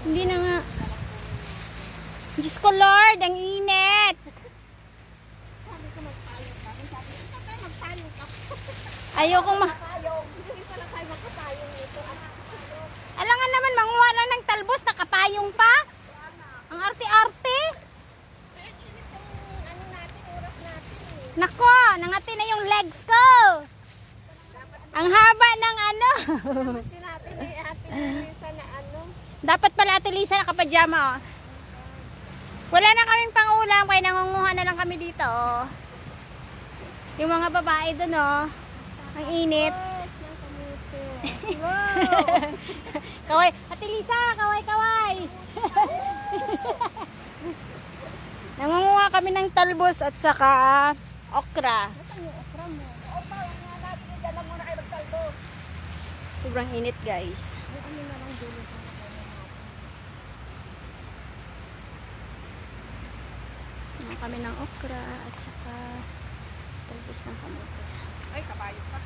Hindi na nga. Diyos ko Lord, ang init. Sabi ko magpayong ka. Sabi ko, tayo magpayong ka. Ayokong Hindi pala tayo magpapayong nito. Alangan naman, manguha lang ng talbos, nakapayong pa. Ang arte-arte. Ano natin, oras natin eh. Nako, nangati na yung legs ko. Ang haba ng ano. Kasi natin eh, atin minsan na ano. Dapat pala Ate Lisa nakapajama oh. Wala na kaming pangulam, kaya nangunguha na lang kami dito oh. Yung mga babae dun oh. Ang init. Wow! Kaway, Ate Lisa, kaway. Nangunguha kami ng talbos at saka okra. Nasaan yung okra mo? Okra, huwag nga natin. Dala muna kayo magtalbo. Sobrang init guys. Ano na lang dulo sa Nangunguha kami ng okra at saka talbos ng kamote. Ay, kabayo pa.